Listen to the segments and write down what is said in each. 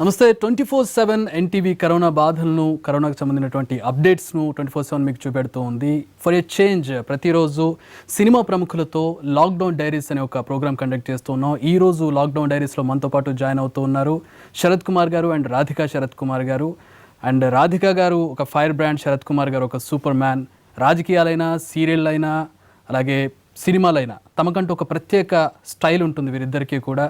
నమస్తే 24/7 NTV corona బాధలను కరోనాకు సంబంధించినటువంటి అప్డేట్స్ను 24/7 మీకు చూపెడుతూ ఉంది. ఫర్ ఏ చేంజ్ ప్రతిరోజు సినిమా ప్రముఖులతో లాక్డౌన్ డైరీస్ అనే ఒక ప్రోగ్రామ్ కండక్ట్ చేస్తున్నాం. ఈ రోజు లాక్డౌన్ డైరీస్లో మనతో పాటు జాయిన్ అవుతూ ఉన్నారు శరత్ కుమార్ గారు అండ్ రాధికా శరత్ కుమార్ గారు. అండ్ రాధికా గారు ఒక ఫైర్ బ్రాండ్, శరత్ కుమార్ గారు ఒక సూపర్ మ్యాన్. రాజకీయాలైనా, సీరియల్ అయినా, అలాగే సినిమాలైనా తమకంటూ ఒక ప్రత్యేక స్టైల్ ఉంటుంది వీరిద్దరికీ కూడా.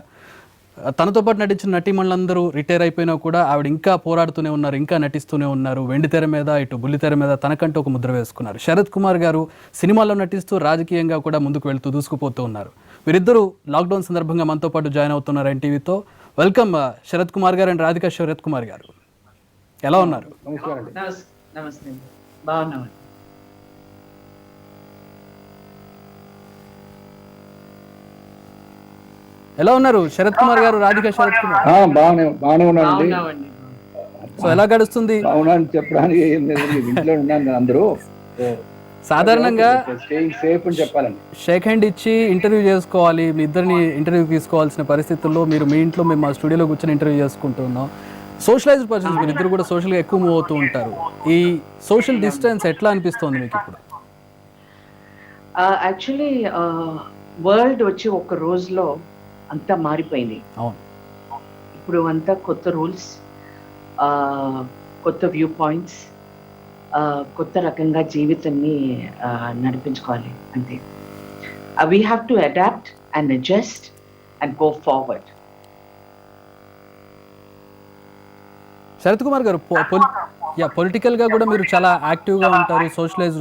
తనతో పాటు నటించిన నటీమణులందరూ రిటైర్ అయిపోయినా కూడా ఆవిడ ఇంకా పోరాడుతూనే ఉన్నారు, ఇంకా నటిస్తూనే ఉన్నారు. వెండితెర మీద, ఇటు బుల్లితెర మీద తనకంటూ ఒక ముద్ర వేసుకున్నారు. శరత్ కుమార్ గారు సినిమాల్లో నటిస్తూ రాజకీయంగా కూడా ముందుకు వెళ్తూ దూసుకుపోతూ ఉన్నారు. వీరిద్దరూ లాక్డౌన్ సందర్భంగా మనతో పాటు జాయిన్ అవుతున్నారు ఎన్టీవీతో. వెల్కమ్ శరత్ కుమార్ గారు అండ్ రాధికా శరత్ కుమార్ గారు. ఎలా ఉన్నారు? నమస్తే, బాగున్నామండి. ఎలా ఉన్నారు శరత్ కుమార్ గారు, రాధికా శరత్ కుమార్? బాగానే ఉన్నానండి. సో ఎలా గడుస్తుంది? బాగున్నాను చెప్పడానికి ఏం లేదు, ఇంట్లో ఉన్నాను. అందరూ సాధారణంగా సేఫ్ అని చెప్పాలండి. షేక్ హ్యాండ్ ఇచ్చి ఇంటర్వ్యూ చేసుకోవాలి, మీ ఇద్దరిని ఇంటర్వ్యూ తీసుకోవాల్సిన పరిస్థితుల్లో మీరు మీ ఇంట్లో మేము మా స్టూడియోలో కూర్చొని ఇంటర్వ్యూ చేసుకుంటున్నాం. సోషలైజ్డ్ పర్సన్స్ మీరు ఇద్దరు కూడా సోషల్గా ఎక్కువ మూవ్ అవుతూ ఉంటారు. ఈ సోషల్ డిస్టెన్స్ ఎట్లా అనిపిస్తోంది మీకు ఇప్పుడు? యాక్చువల్లీ వరల్డ్ వచ్చి ఒక రోజులో అంతా మారిపోయింది. అవును, ఇప్పుడు అంతా కొత్త రూల్స్, కొత్త వ్యూ పాయింట్స్, కొత్త రకంగా జీవితాన్ని నడిపించుకోవాలి. అంతే. We have to adapt and adjust and go forward. Sarath Kumar garu, పొలిటికల్గా కూడా మీరు చాలా యాక్టివ్గా ఉంటారు, సోషలైజ్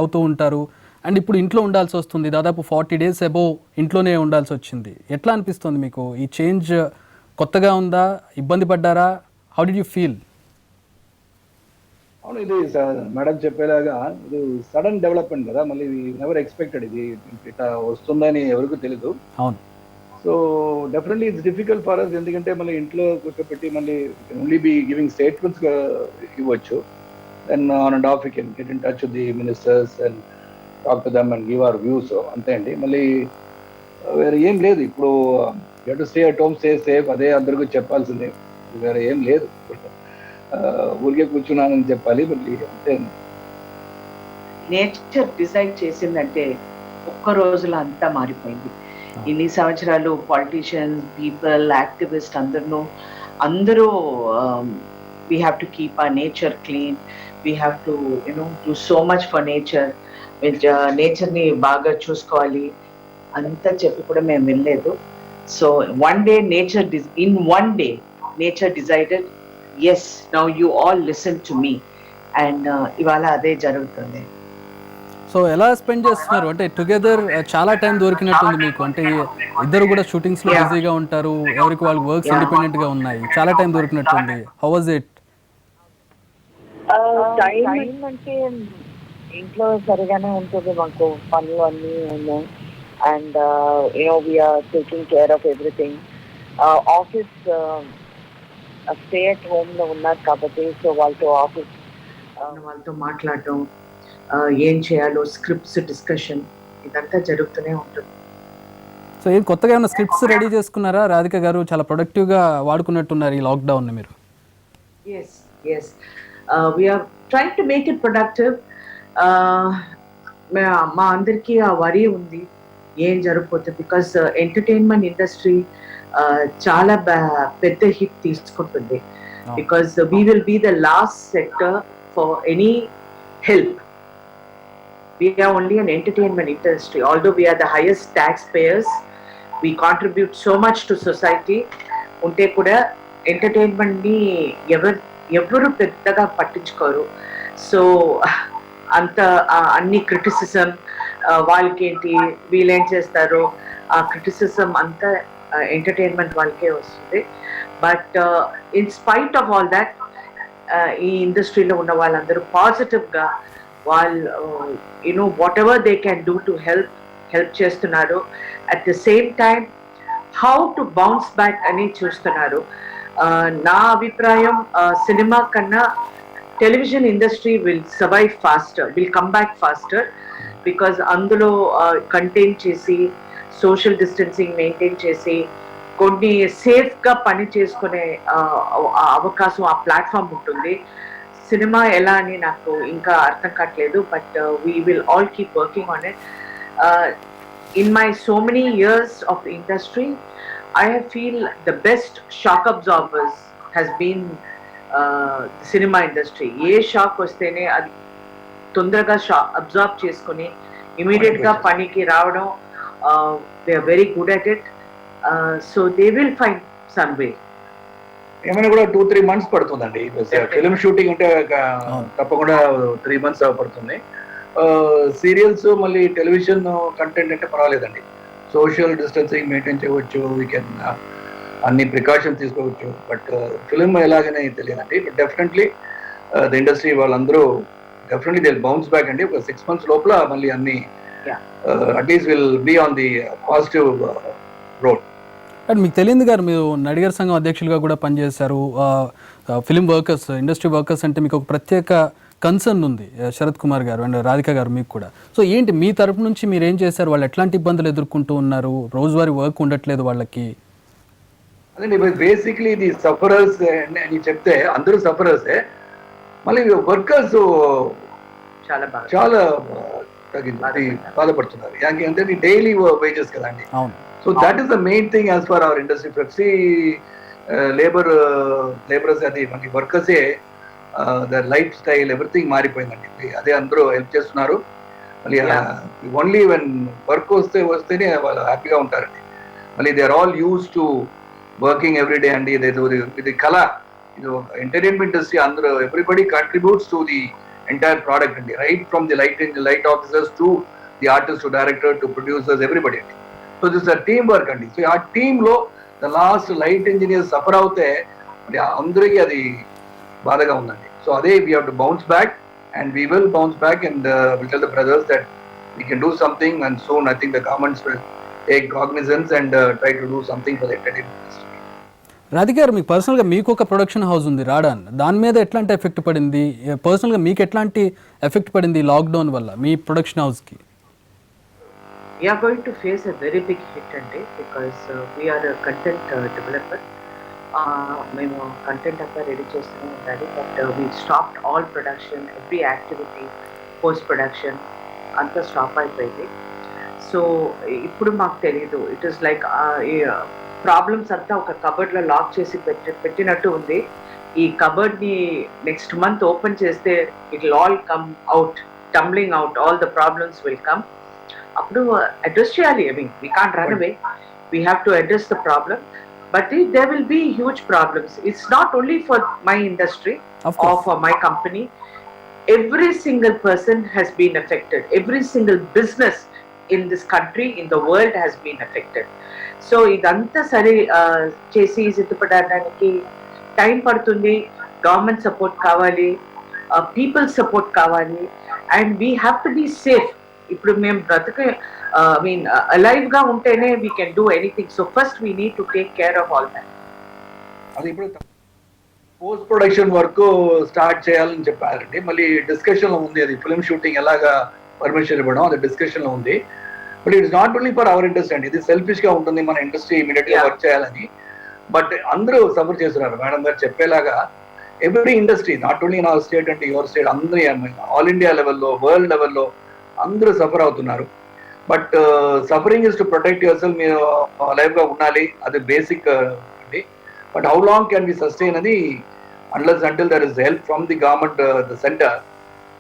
అవుతూ ఉంటారు. అండ్ ఇప్పుడు ఇంట్లో ఉండాల్సి వస్తుంది, దాదాపు 40 days అబోవ్ ఇంట్లోనే ఉండాల్సి వచ్చింది. ఎట్లా అనిపిస్తుంది మీకు? ఈ చేంజ్ కొత్తగా ఉందా? ఇబ్బంది పడ్డారా? How did you feel? అవును, ఇది మేడం చెప్పేలాగా ఇది సడన్ డెవలప్మెంట్ కదా, మళ్ళీ నెవర్ ఎక్స్పెక్టెడ్. ఇది ఇట్లా వస్తుందని ఎవరికి తెలీదు. అవును. So definitely it's difficult for us. ఎందుకంటే మళ్ళీ ఇంట్లో కూర్చోబెట్టి మళ్ళీ ఓన్లీ బీ గివింగ్ స్టేట్మెంట్స్ ఇవ్వచ్చు. Then on and off you can get in touch with the ministers and talk to them and give our views. అంతే అండి, మళ్ళీ వేరే ఏం లేదు. ఇప్పుడు you to stay at home, stay safe, అదే అందరికీ చెప్పాల్సిందే, వేరే ఏం లేదు. ఊరికే కూర్చున్నానని చెప్పాలి, మళ్ళీ అంతే. నేచర్ డిసైడ్ చేసిందంటే ఒక్క రోజులో అంతా మారిపోయింది. ఇన్ని సంవత్సరాలు పాలిటీషియన్స్, పీపుల్, యాక్టివిస్ట్ అందరూ we have to keep our nature clean, we have to do so much for nature. నేచర్ని బాగా చూసుకోవాలి అంతా చెప్పి కూడా మేము వెళ్ళలేదు. So one day nature decided, yes now you all listen to me, and ఇవాళ అదే జరుగుతుంది. సో ఎలా స్పెండ్ చేస్తున్నారు? అంటే టుగెదర్ చాలా టైం దొరికినట్టుంది మీకు. అంటే ఇద్దరు కూడా షూటింగ్స్ లో బిజీగా ఉంటారు, ఎవరికి వాళ్ళకి వర్క్స్ ఇండిపెండెంట్ గా ఉన్నాయి, చాలా టైం దొరికినట్టుంది. How was it? టైం అంటే ఇంట్లో సరిగానే ఉంటుంది, మాకు పనులు అన్నీ ఉన్నాయి. And we are taking care of everything. Office stay at home లో ఉన్నారు కాబట్టి, సో వాళ్ళతో మాట్లాడటం, ఏం చేయాలో స్క్రిప్ట్స్ డిస్కషన్ ఇదంతా జరుగుతూనే ఉంటుంది. సో ఏం కొత్తగా ఏమైనా స్క్రిప్ట్స్ రెడీ చేసుకున్నారా? రాధిక గారు చాలా ప్రొడక్టివ్గా వాడుకున్నట్టున్నారు ఈ లాక్డౌన్ ని మీరు. yes we are trying to make it productive. మా అందరికీ ఆ వరీ ఉంది ఏం జరగకపోతే, బికాస్ ఎంటర్టైన్మెంట్ ఇండస్ట్రీ చాలా పెద్ద హిట్ తీసుకుంటుంది. Because we will be the last sector for any help. We are only an entertainment industry. Although we are the highest taxpayers, we contribute so much to society. ఉంటే కూడా entertainment ని ఎవరు పెద్దగా పట్టించుకోరు. So అంత అన్ని criticism, వాళ్ళకేంటి, వీళ్ళేం చేస్తారు, ఆ క్రిటిసిజం అంతా ఎంటర్టైన్మెంట్ వాళ్ళకే వస్తుంది. But in spite of all that, ఈ ఇండస్ట్రీలో ఉన్న వాళ్ళందరూ పాజిటివ్గా వాళ్ళు whatever they can do to help చేస్తున్నారు. At the same time how to bounce back అని చూస్తున్నారు. నా అభిప్రాయం, సినిమా కన్నా television industry will survive faster, will come back faster. Because అందులో కంటైన్ చేసి, సోషల్ డిస్టెన్సింగ్ మెయింటైన్ చేసి, కొన్ని సేఫ్ గా పని చేసుకునే అవకాశం ఆ ప్లాట్ఫామ్ ఉంటుంది. సినిమా ఎలా అని నాకు ఇంకా అర్థం కావట్లేదు, but we will all keep working on it. In my so many years of industry I feel the best shock absorbers has been the cinema industry. A shock వస్తేనే అది తొందరగా షాక్ అబ్జార్బ్ చేసుకుని ఇమీడియట్ గా పనికి రావడం, they are very good at it. So they will find some way. ఏమైనా కూడా 2-3 months పడుతుందండి. ఫిల్మ్ షూటింగ్ అంటే తప్పకుండా 3 months పడుతుంది. సీరియల్స్ మళ్ళీ టెలివిజన్ కంటెంట్ అంటే పర్వాలేదండి, సోషల్ డిస్టెన్సింగ్ మెయింటైన్ చేయవచ్చు, వీ కెన్ అన్ని ప్రికాషన్స్ తీసుకోవచ్చు. బట్ ఫిల్మ్ ఎలాగనే తెలియదండి. బట్ డెఫినెట్లీ ద ఇండస్ట్రీ వాళ్ళందరూ డెఫినెట్లీ దే బౌన్స్ బ్యాక్ అండి. ఒక 6 months లోపల మళ్ళీ అన్ని at least will be on the positive road. And మీకు తెలియదు గారు, మీరు నడిగర్ సంఘం అధ్యక్షులుగా కూడా పనిచేశారు. ఫిలిం వర్కర్స్, ఇండస్ట్రీ వర్కర్స్ అంటే మీకు ఒక ప్రత్యేక కన్సర్న్ ఉంది, శరత్ కుమార్ గారు అండ్ రాధిక గారు మీకు కూడా. సో ఏంటి మీ తరపు నుంచి మీరు ఏం చేశారు? వాళ్ళు ఎట్లాంటి ఇబ్బందులు ఎదుర్కొంటూ ఉన్నారు? రోజువారీ వర్క్ ఉండట్లేదు వాళ్ళకి. అదే బేసిక్లీ ఇది సఫరర్స్ అని చెప్తే అందరూ సఫరర్సే, మళ్ళీ వర్కర్స్ చాలా తగ్గింది, బాధపడుతున్నారు. అంటే డైలీ వేజెస్ కదండి. So that is the main thing as for our industry. ప్రతి లేబరర్స్ అది మనకి వర్కర్సే ద లైఫ్ స్టైల్ ఎవ్రీథింగ్ మారిపోయిందండి. అదే అందరూ హెల్ప్ చేస్తున్నారు. మళ్ళీ ఓన్లీ వెన్ వర్క్ వస్తేనే వాళ్ళు హ్యాపీగా ఉంటారండి. మళ్ళీ they are all use to working every day అండి. ఇది కళ, ఇది ఎంటర్టైన్మెంట్ ఇండస్ట్రీ. అందరూ everybody contributes to the entire product అండి, right from the light officers to the artist, to director, to producers, everybody అండి. So this a team work అండి. సో ఆ టీంలో the last light engineers suffer అవుతే మరి అందరికీ అది బాధగా ఉందండి. సో అదే we have to bounce back and we will bounce back and will tell the brothers that we can do something and soon I think the governments will take cognizance and try to do something for the entertainment industry. Radhika గారు, మీకు పర్సనల్గా మీకు ఒక production house ఉంది Radeon, దాని మీద ఎట్లాంటి effect పడింది? పర్సనల్గా మీకు ఎట్లాంటి ఎఫెక్ట్ పడింది లాక్డౌన్ వల్ల మీ ప్రొడక్షన్ హౌస్కి? We are going to face a very big hit and day because we are a content developer. మేము కంటెంట్ అంతా రెడీ చేస్తూనే ఉండాలి, but we stopped all production, every activity, post production అంతా stop అయిపోయింది. So ఇప్పుడు మాకు తెలీదు, ఇట్ ఈస్ లైక్ ప్రాబ్లమ్స్ అంతా ఒక కబర్డ్లో లాక్ చేసి పెట్టినట్టు ఉంది. ఈ కబర్డ్ని నెక్స్ట్ మంత్ ఓపెన్ చేస్తే it will all come out, tumbling out, all the problems will come. అప్పుడు అడ్రస్ చేయాలి. I mean we can't run away, we have to address the problem, but there will be huge problems. It's not only for my industry or for my company. Every single person has been affected. Every single business in this country, in the world has been affected. So idantha sare chesi siddhapadaniki time padutundi. Government support kavali, people support kavali, and we have to be safe. ఇప్పుడు మేము alive గా ఉంటేనే we can do anything. So first we need to take care of all that. అది ఇప్పుడు post production work start చేయాలని చెప్పారండి. మళ్ళీ discussion లో ఉంది, అది ఫిల్మ్ షూటింగ్ ఎలాగా పర్మిషన్ ఇవ్వడం అది డిస్కషన్ లో ఉంది. But it's not only for our industry అండి, ఇది సెల్ఫిష్ గా ఉంటుంది మన ఇండస్ట్రీ ఇమీడియట్ గా వర్క్ చేయాలని. బట్ అందరూ సఫర్ చేస్తున్నారు మేడం గారు చెప్పేలాగా. Every industry, not only in our state అంటే యువర్ స్టేట్, అందరూ ఆల్ ఇండియా లెవెల్లో, వరల్డ్ లెవెల్లో అందరూ సఫర్ అవుతున్నారు. But suffering is to protect yourself, మీరు లైఫ్ గా ఉండాలి, అది బేసిక్ అండి. But how long can be sustain అది unless until there is help from the government, the centre,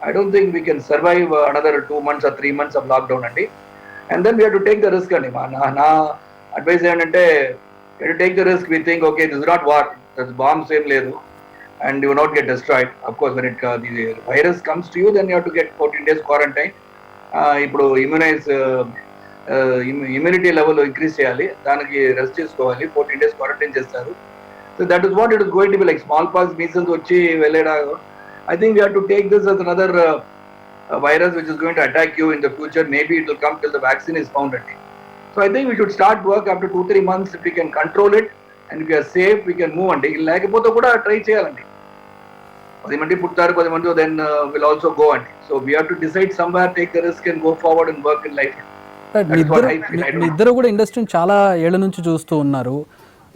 I don't think we can survive another 2 months or 3 months of lockdown అండి. And then we have to take the risk అండి. నా advice ఏంటంటే take the risk. We think okay this not war, bombs ఏం లేదు, and you will not get destroyed. Of course, when the virus comes to you, then you have to get 14 days quarantine. ఇప్పుడు immunity level increase చేయాలి, దానికి rest చేసుకోవాలి, 14 days quarantine చేస్తారు. So that is what it is going to be like. Smallpox, measles వచ్చి వెళ్ళేలా I think we have to take this as another virus which is going to attack you in the future. Maybe it will come till the vaccine is found andy. So I think we should start work after 2-3 months. If we can control it and if we are safe, we can move అండి. లేకపోతే కూడా try చేయాలండి. 10 మంది పుట్టారు, 10 మంది then will also go అండి. So we have to decide somewhere, take the risk and go forward and work in life. మీ ఇద్దరు కూడా ఇండస్ట్రీని చాలా ఏళ్ల నుంచి చూస్తూ ఉన్నారు.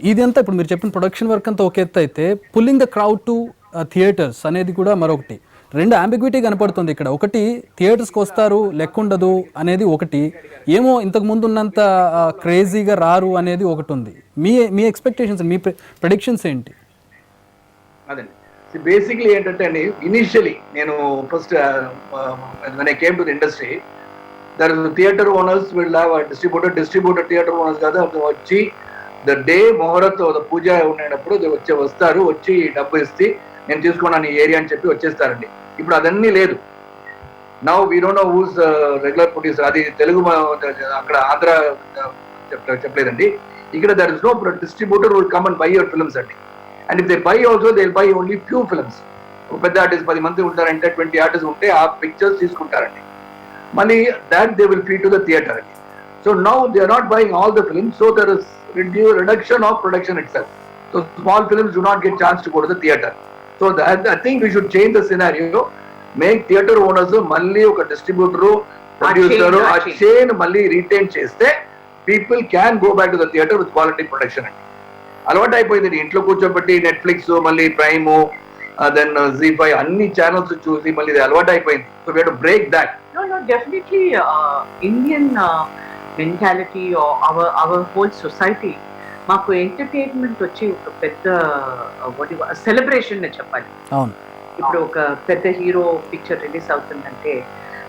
ఇదంతా ఇప్పుడు మీరు చెప్పిన ప్రొడక్షన్ వర్క్ అంతా ఒక ఎత్తు అయితే pulling the crowd to theatres అనేది కూడా మరొకటి. రెండు అంబిగ్విటీ కనపడుతుంది ఇక్కడ. ఒకటి థియేటర్స్కి వస్తారు లెక్క ఉండదు అనేది ఒకటి, ఏమో ఇంతకు ముందు ఉన్నంత క్రేజీగా రారు అనేది ఒకటి ఉంది. మీ ఎక్స్పెక్టేషన్స్, మీ ప్రెడిక్షన్స్ ఏంటి? అదండి బేసిక్లీ ఏంటంటే అండి, ఇనిషియలీ నేను first when I came to the industry, there is theater owners will have a distributor theater owners కాదు, అతను వచ్చి ద డే ముహూర్త్ పూజ ఉండేటప్పుడు వస్తారు, వచ్చి డబ్బు ఇస్తే నేను తీసుకున్నాను ఈ ఏరియా అని చెప్పి వచ్చేస్తారండి. ఇప్పుడు అదన్నీ లేదు. Now we don't know whose regular producer. అది తెలుగు అక్కడ ఆంధ్ర చెప్పలేదండి. ఇక్కడ there is no distributor will come and buy your films అండి. And if they buy also they buy only few films. పెద్ద ఆర్టిస్ట్ 10 మంది ఉంటారంటే 20 ఆర్టిస్ట్ ఉంటే ఆ పిక్చర్స్ తీసుకుంటారండి. మళ్ళీ that they will feed to the theatre అండి. So now they are not buying all the films, so there is reduction of production itself. So small films do not get chance to go to the theater. So I think we should change the scenario. Make theater owners malli oka distributor, producer a chain malli retain cheste people can go back to the theater with quality production. Alvata ayipoyindi intlo kuchobatti Netflix malli Prime then ZEE5 anni channels choose malli ide alvata ayipoyindi. So we have to break that. No, definitely Indian mentality or our whole society, మాకు entertainment వచ్చి ఒక పెద్ద celebration నే చెప్పాలి. ఇప్పుడు ఒక పెద్ద hero picture release అవుతుందంటే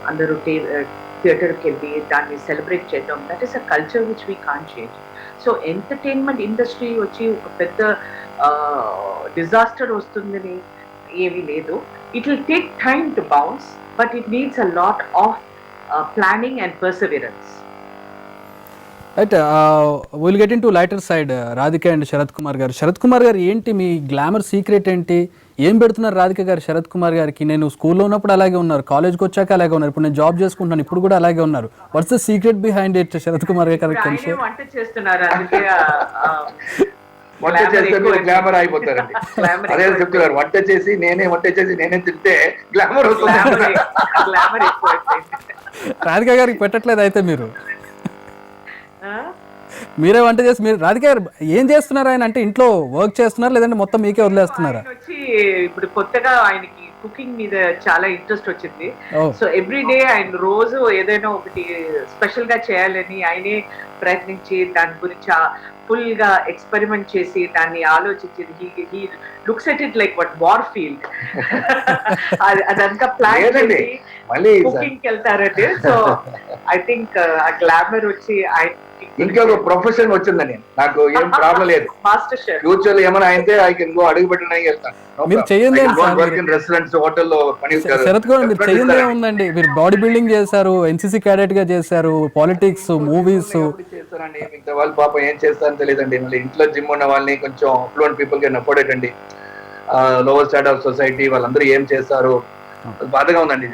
అందరూ థియేటర్కి వెళ్ళి దాన్ని సెలబ్రేట్ చేయడం, that is a culture which we can't change. So entertainment industry వచ్చి ఒక పెద్ద డిజాస్టర్ వస్తుందని ఏమీ లేదు. It will take time to bounce, but it needs a lot of planning and perseverance. Right, will get in to lighter side. Radhika and Sarath Kumar గారు. శరత్ కుమార్ గారు ఏంటి మీ glamour secret ఏంటి? ఏం పెడుతున్నారు రాధిక గారు శరత్ కుమార్ గారికి? నేను స్కూల్లో ఉన్నప్పుడు అలాగే ఉన్నారు, కాలేజ్కి వచ్చాక అలాగే ఉన్నారు, ఇప్పుడు నేను జాబ్ చేసుకుంటాను ఇప్పుడు కూడా అలాగే ఉన్నారు. What's the secret behind it Sarath Kumar గారు? వంట చేస్తున్నారు అందుకే వంట చేస్తే మీరు గ్లామర్ అయిపోతారండి. అదే చెప్తున్నారు, వంట చేసి నేనే తింటే గ్లామర్ వస్తుంది. రాధిక గారికి పెట్టట్లేదు అయితే మీరు? మీరే వంట చేసి మీరు రాధిక గారు ఏం చేస్తున్నారు? ఆయన అంటే ఇంట్లో వర్క్ చేస్తున్నారు లేదంటే మొత్తం మీకే వదిలేస్తున్నారా? వచ్చి ఇప్పుడు కొత్తగా ఆయనకి కుకింగ్ మీద చాలా ఇంట్రెస్ట్ వచ్చింది. సో ఎవ్రీ డే ఆయన రోజు ఏదైనా ఒకటి స్పెషల్ గా చేయాలని ఆయనే ప్రయత్నించి దాని గురించి ఫుల్ గా ఎక్స్పెరిమెంట్ చేసి దాన్ని ఆలోచించి he looks at it like what war field. అదంతా ప్లాన్ చేసి కుకింగ్ కి వెళ్తారండి. సో ఐ థింక్ ఆ గ్లామర్ వచ్చి ఆయన ఇంకొక ప్రొఫెషన్ వచ్చిందని నాకు ఏం ప్రాబ్లం లేదు. మాస్టర్ షెఫ్ ఫ్యూచర్ లో ఏమైనా అయితే ఐ కెన్ గో అడుగు పెట్టడానికి వెళ్తాను. మీరు చేయండి రెస్టారెంట్స్ హోటల్లో పని. శరత్ గారు మీరు చేయండి ఉందండి. మీరు బాడీ బిల్డింగ్ చేశారు, ఎన్సీసీ క్యాడెట్ గా చేశారు, పాలిటిక్స్, మూవీస్ చేస్తారండి. మిగతా వాళ్ళు పాపం ఏం చేస్తారని తెలియదండి. మళ్ళీ ఇంట్లో జిమ్ ఉన్న వాళ్ళని కొంచెం అఫ్లూయెంట్ పీపుల్ కి అఫోర్డ్ అండి. లోవర్ స్టాండ్ ఆఫ్ సొసైటీ వాళ్ళందరూ ఏం చేస్తారు, బాధగా ఉందండి.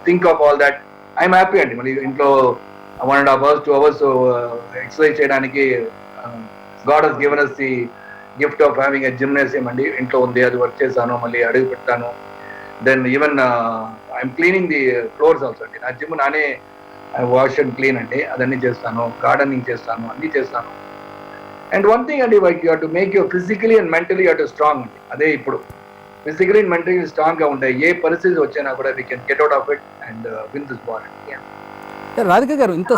Think of all that. I'm happy అండి. మళ్ళీ ఇంట్లో 1.5 hours 2 hours ఎక్సర్సైజ్ చేయడానికి God has given us the gift of having a gymnasium అండి. ఇంట్లో ఉంది, అది వర్క్ చేశాను, మళ్ళీ అడుగు పెట్టాను. Then even I'm cleaning the floors also అండి. నా జిమ్ నానే వాష్ అండ్ క్లీన్ అండి, అదన్నీ చేస్తాను, గార్డెనింగ్ చేస్తాను, అన్నీ చేస్తాను. అండ్ వన్ థింగ్ అండి, you have to make your physically and mentally you have to strong అండి. అదే ఇప్పుడు ఫిజికలీ అండ్ మెంటలీ స్ట్రాంగ్ గా ఉంటాయి. ఏ పరిస్థితి వచ్చినా కూడా we can get out of it and win this ball. Radhika గారు, ఇంత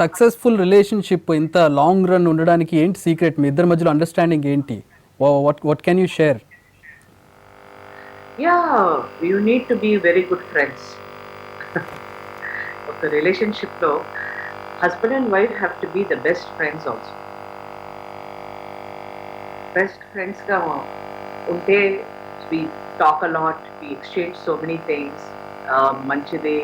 సక్సెస్ఫుల్ రిలేషన్షిప్ ఇంత లాంగ్ రన్ ఉండడానికి ఏంటి సీక్రెట్? మీ ఇద్దరి మధ్యలో అండర్స్టాండింగ్ ఏంటి? What can you share? You need to be very good friends. ఒక రిలేషన్షిప్ లో husband and wife have to be the best friends also. Best friends గా ఉంటే we talk a lot, we exchange so many things. మంచిది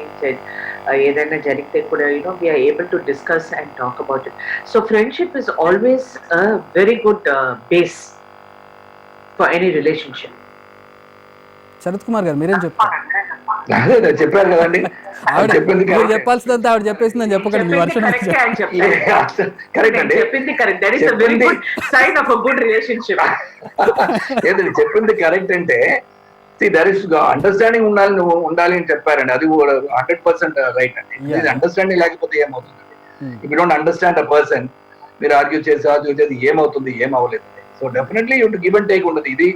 ఏదైనా జరిగితే కూడా we are able to discuss and talk about it. So friendship is always a very good base for any relationship. Sarath Kumar గారు మీరేం చెప్తారు? చెప్పారు కదండి, చెప్పాల్సిందంతా ఆవిడ చెప్పేసిందని చెప్పకండి. మీ వర్షం చెప్పింది correct. That is a very good sign of a good relationship. ఏదండి చెప్పింది కరెక్ట్ అంటే దర్ ఇస్ అండర్స్టాండింగ్ ఉండాలి అని చెప్పారండి. అది 100% రైట్ అండి. అండర్స్టాండింగ్ లేకపోతే ఏమవుతుందండి? If you don't understand a person మీరు ఆర్గ్యూ చేసి ఏమవుతుంది ఏం అవ్వలేదు. So definitely you to give and take ఉండదు. ఇది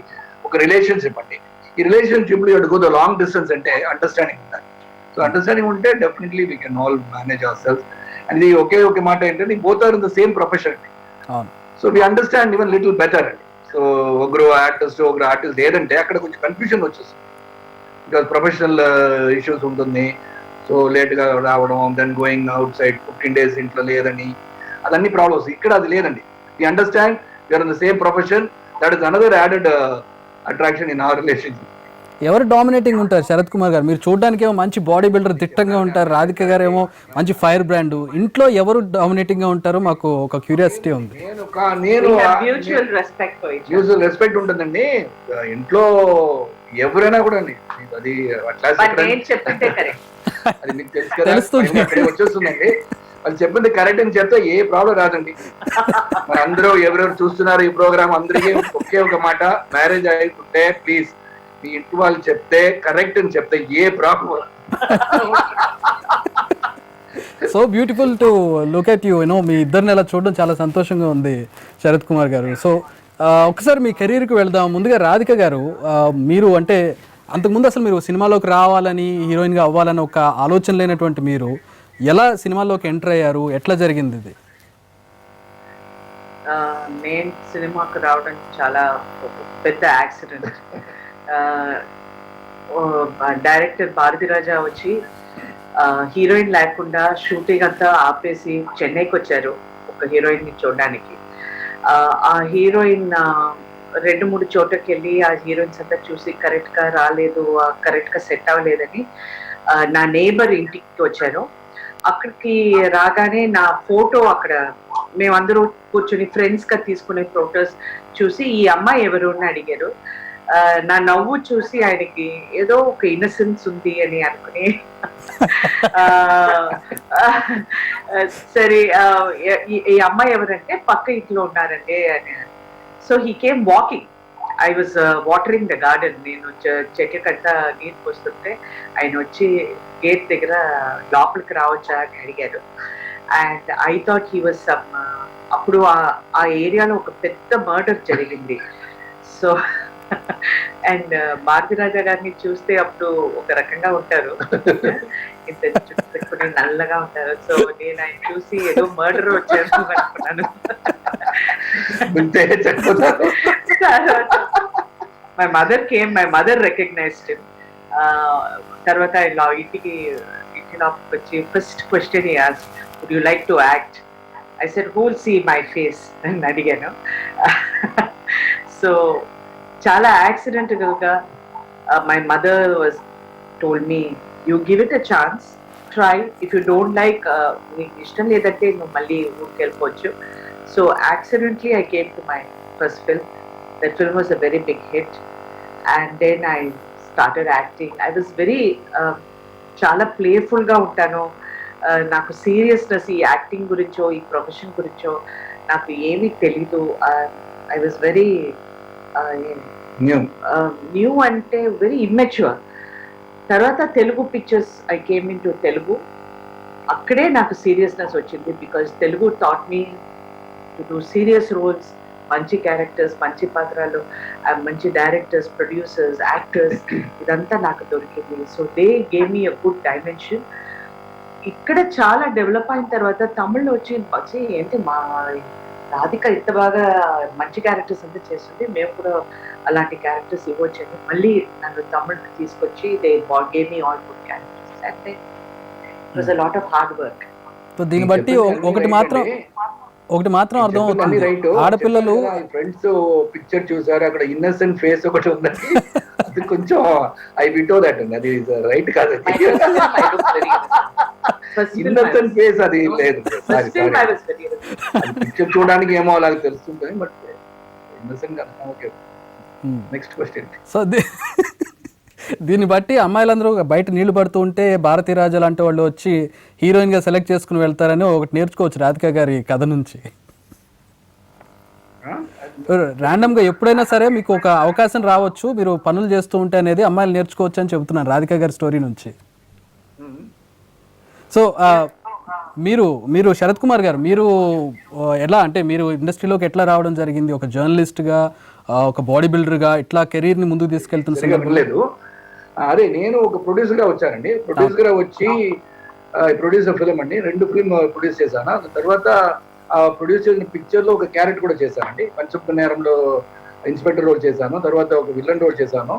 ఒక రిలేషన్షిప్ అండి. ఈ రిలేషన్షిప్ లో you to go the long distance అంటే అండర్స్టాండింగ్ ఉండాలి. సో అండర్స్టాండింగ్ ఉంటే definitely we can all manage our selves. అండ్ ఇది ఒకే మాట ఏంటంటే both are in the same profession అండి. So we understand even little better అండి. సో ఒకరు ఆర్టిస్ట్ ఏదంటే అక్కడ కొంచెం కన్ఫ్యూజన్ వచ్చేస్తుంది. బికాస్ ప్రొఫెషనల్ ఇష్యూస్ ఉంటుంది. సో లేట్ గా రావడం, then going outside 15 days ఇంట్లో లేదని, అదన్నీ ప్రాబ్లమ్స్. ఇక్కడ అది లేదండి. We understand you're in the same profession. That is another added attraction in our relationship. ఎవరు డామినేటింగ్ ఉంటారు శరత్ కుమార్ గారు? మీరు చూడడానికి ఏమో మంచి బాడీ బిల్డర్ దిట్టంగా ఉంటారు, రాధిక గారు ఏమో మంచి ఫైర్ బ్రాండ్. ఇంట్లో ఎవరు డామినేటింగ్ గా ఉంటారో మాకు ఒక క్యూరియాసిటీ ఉంది. నేను మ్యూచువల్ రెస్పెక్ట్ ఉంటుందండి ఇంట్లో ఎవరైనా కూడా అండి. అది అది మీకు తెలుసు కదా, వచ్చేస్తుందండి. వాళ్ళు చెప్పింది కరెక్ట్ అని చెప్తే ఏ ప్రాబ్లం రాదండి. మరి అందరూ ఎవరెవరు చూస్తున్నారు ఈ ప్రోగ్రామ్ అందరికీ ఒకే ఒక మాట, మ్యారేజ్ అయ్యుంటే ప్లీజ్ మీ ఇంటి వాళ్ళు చెప్తే కరెక్ట్ అని చెప్తే ఏ problem. So beautiful to look at you. You know మీ ఇద్దరిని అలా చూడడం చాలా సంతోషంగా ఉంది శరత్ కుమార్ గారు. సో ఒకసారి మీ కెరీర్కి వెళ్దాం. ముందుగా రాధిక గారు, మీరు అంటే అంతకుముందు అసలు మీరు సినిమాలోకి రావాలని, హీరోయిన్గా అవ్వాలని ఒక ఆలోచన లేనటువంటి మీరు ఎలా సినిమాలోకి ఎంటర్ అయ్యారు? ఎట్లా జరిగింది ఇది? నేను సినిమాకి రావడం చాలా పెద్ద యాక్సిడెంట్. డైరెక్టర్ భారతిరాజా వచ్చి హీరోయిన్ లేకుండా షూటింగ్ అంతా ఆపేసి చెన్నైకి వచ్చారు ఒక హీరోయిన్ ని చూడడానికి. ఆ హీరోయిన్ 2-3 చోటకి వెళ్ళి ఆ హీరోయిన్స్ అంతా చూసి కరెక్ట్ గా రాలేదు, కరెక్ట్ గా సెట్ అవ్వలేదని నా నేబర్ ఇంటికి వచ్చాను. అక్కడికి రాగానే నా ఫోటో అక్కడ మేమందరూ కూర్చొని ఫ్రెండ్స్ గా తీసుకునే ఫోటోస్ చూసి ఈ అమ్మాయి ఎవరు అని అడిగారు. నా నవ్వు చూసి ఆయనకి ఏదో ఒక ఇన్నసెన్స్ ఉంది అని అనుకుని సరే ఈ అమ్మాయి ఎవరంటే పక్క ఇంట్లో ఉన్నారండి అని. So he came walking. I was watering the garden. నేను చెట్లకంతా నీరు పోస్తుంటే ఆయన వచ్చి గేట్ దగ్గర లోపలికి రావచ్చా అని అడిగారు. And I thought he was some, అప్పుడు ఆ ఏరియాలో ఒక పెద్ద మర్డర్ జరిగింది. సో అండ్ భారతిరాజా గారిని చూస్తే అప్పుడు ఒక రకంగా ఉంటారు, ఇంత చుట్టూ పెట్టుకుని నల్లగా ఉంటారు. సో నేను ఆయన చూసి ఏదో మర్డర్ వచ్చారు అనుకున్నాను. My mother recognised him. తర్వాత ఇలా ఇంటికి వచ్చి first question he asked, would you like to act? I said who will see my face అని అడిగాను. సో చాలా యాక్సిడెంటల్ గా my mother was told me, you give it a chance, try, if you don't like, నీకు ఇష్టం లేదంటే నువ్వు మళ్ళీ ఊరికి వెళ్ళిపోవచ్చు. So accidentally I came to my first film. That film was a very big hit. And then I started acting. I was very చాలా ప్లేఫుల్గా ఉంటాను. నాకు సీరియస్నెస్ ఈ యాక్టింగ్ గురించో ఈ ప్రొఫెషన్ గురించో నాకు ఏమీ తెలీదు. ఐ వాజ్ వెరీ న్యూ అంటే వెరీ ఇమ్మెచ్యూర్. తర్వాత Telugu pictures I came in to Telugu. అక్కడే నాకు సీరియస్నెస్ వచ్చింది. Because Telugu taught me to do serious roles, మంచి క్యారెక్టర్స్, మంచి పాత్రలు, మంచి డైరెక్టర్స్, ప్రొడ్యూసర్స్, యాక్టర్స్, ఇదంతా నాకు దొరికింది. So they gave me a good dimension. ఇక్కడ చాలా డెవలప్ అయిన తర్వాత తమిళ్లో వచ్చి ఏంటి మా రాధిక ఇంత బాగా మంచి క్యారెక్టర్స్ అంతా చేస్తుంది, మేము కూడా అలాంటి క్యారెక్టర్స్ ఇవ్వచ్చని మళ్ళీ నన్ను తమిళ్కి తీసుకొచ్చి they gave me all good characters. అంటే it was a lot of hard work. So దీన్ని బట్టి ఒకటి మాత్రం అర్థం అవుతుంది, ఆడపిల్లలు ఫ్రెండ్స్ పిక్చర్ చూసారు, అక్కడ ఇన్నసెంట్ ఫేస్ ఒకటి ఉందండి. అది కొంచెం ఐ విటో దట్ అండి, అది రైట్ కాదు. ఇన్నసెంట్ ఫేస్ అది లేదు. పిక్చర్ చూడడానికి ఏమో అలాగే తెలుస్తుంటుంది, బట్ ఇన్నసెంట్ కదా. Okay, next question. సో దీన్ని బట్టి అమ్మాయిలందరూ బయట నీళ్లు పడుతూ ఉంటే భారతీరాజా లాంటి వాళ్ళు వచ్చి హీరోయిన్గా సెలెక్ట్ చేసుకుని వెళ్తారని ఒకటి నేర్చుకోవచ్చు రాధిక గారి కథ నుంచి. ర్యాండమ్గా ఎప్పుడైనా సరే మీకు ఒక అవకాశం రావచ్చు, మీరు పనులు చేస్తూ ఉంటే అనేది అమ్మాయిలు నేర్చుకోవచ్చు అని చెబుతున్నాను రాధిక గారి స్టోరీ నుంచి. సో మీరు శరత్ కుమార్ గారు, మీరు ఎలా అంటే మీరు ఇండస్ట్రీలోకి ఎట్లా రావడం జరిగింది? ఒక జర్నలిస్ట్గా, ఒక బాడీ బిల్డర్గా ఇట్లా కెరీర్ని ముందుకు తీసుకెళ్తున్న సందర్భం లేదు. అదే నేను ఒక ప్రొడ్యూసర్ గా వచ్చానండి. ప్రొడ్యూసర్ గా వచ్చి ప్రొడ్యూసర్ ఫిల్మ్ అండి, 2 ఫిల్మ్ ప్రొడ్యూస్ చేశాను. తర్వాత ఆ ప్రొడ్యూస్ చేసిన పిక్చర్ లో ఒక క్యారెక్టర్ కూడా చేశానండి. పంచముఖ నేరంలో ఇన్స్పెక్టర్ రోల్ చేశాను. తర్వాత ఒక విలన్ రోల్ చేశాను.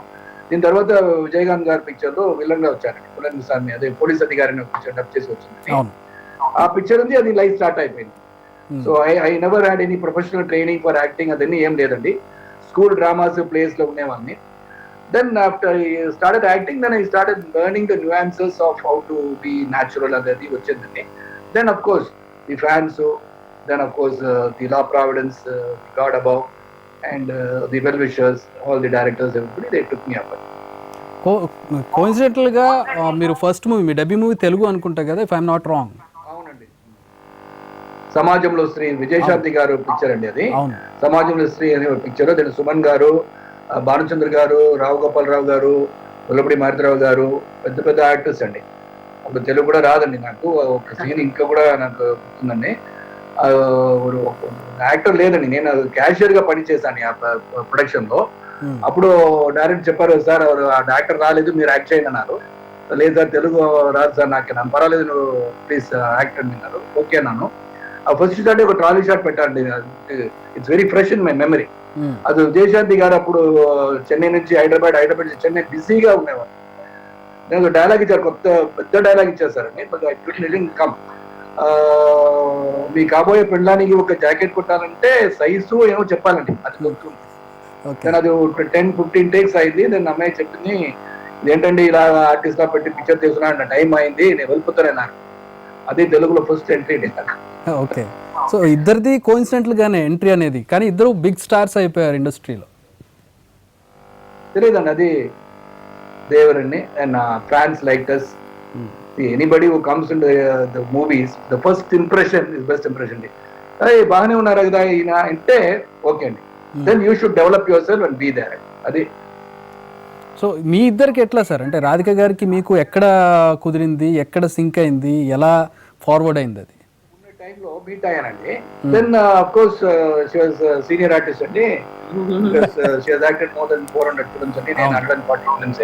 దీని తర్వాత విజయకాంత్ గారి పిక్చర్ లో విలన్ గా వచ్చానండి. విలన్ సార్ని, అదే పోలీస్ అధికారిని పిక్చర్ డబ్ చేసి వచ్చింది. ఆ పిక్చర్ ఉంది, అది లైఫ్ స్టార్ట్ అయిపోయింది. So I never had any professional training for acting, అదన్నీ ఏం లేదండి. స్కూల్ డ్రామాస్ ప్లేస్ లో ఉండేవాడిని. Then after I started acting, then I started learning the nuances of how to be natural and that వచ్చిందండి. Then of course the fans, then of course the law providence, God above, and the well wishers, all the directors, everybody, they took me up. కోఇన్సిడెంటల్గా మీరు first movie, మీ debut movie Telugu అనుకుంటా కదా, if I'm not wrong? అవునండి. సమాజంలో స్త్రీ, విజయశాంతి గారు picture అండి అది. సమాజంలో స్త్రీ అనే పిక్చర్. దాని సుమన్ గారు, భానుచంద్ర గారు, రావు గోపాలరావు గారు, ఉల్లపూడి మారుతిరావు గారు, పెద్ద పెద్ద యాక్టర్స్ అండి. అప్పుడు తెలుగు కూడా రాదండి నాకు. ఒక సీన్ ఇంకా కూడా నాకు గుర్తుందండి. యాక్టర్ లేదండి, నేను క్యాషియర్ గా పనిచేశాను ఆ ప్రొడక్షన్ లో. అప్పుడు డైరెక్ట్ చెప్పారు, సార్ ఆ యాక్టర్ రాలేదు, మీరు యాక్ట్ చేయండి అన్నారు. లేదు సార్ తెలుగు రాదు సార్, నాకు పర్వాలేదు, నువ్వు ప్లీజ్ యాక్టర్ అన్నారు. ఓకే అన్నాను. ఆ ఫస్ట్ షాట్ ఒక ట్రాలీ షాట్ పెట్టండి, it's very fresh in my memory. అది విజయశాంతి గారు అప్పుడు చెన్నై నుంచి హైదరాబాద్ నుంచి చెన్నై బిజీగా ఉండేవారు. నేను డైలాగ్ ఇచ్చారు, పెద్ద డైలాగ్ ఇచ్చారు సార్ అని. కమ్, మీ కాబోయే పెళ్ళానికి ఒక జాకెట్ కుట్టాలంటే సైజు ఏమో చెప్పాలండి, అది గుర్తుంది. నేను అది 10-15 టేక్స్ అయింది. నేను అమ్మాయి చెప్పింది, ఇదేంటండి ఇలా ఆర్టిస్ట్ గా పెట్టి పిక్చర్ తీసుకున్నా, టైం అయింది, నేను వెళ్ళిపోతాను నాకు. అదే తెలుగులో ఫస్ట్ ఎంట్రీ. ఓకే, సో ఇద్దరిది కోఇన్సిడెంటల్ గానే ఎంట్రీ అనేది, కానీ ఇద్దరు బిగ్ స్టార్స్ అయిపోయారు ఇండస్ట్రీలో. తెలియదండి, అది దేవరండి. And fans like us. Anybody who comes in the movies, the first impression is best impression అండి. అదే బాగానే ఉన్నారు కదా ఈయన అంటే ఓకే అండి, then you should develop yourself and be there. అది. సో మీ ఇద్దరికి ఎట్లా సార్, అంటే రాధిక గారికి మీకు ఎక్కడ కుదిరింది, ఎక్కడ సింక్ అయింది, ఎలా ఫార్వర్డ్ అయింది? అది టైంలో మీట్ అయ్యానండి. Then of course she was senior artist అండి. She has acted more than 400 films అండి, నేను 140 films.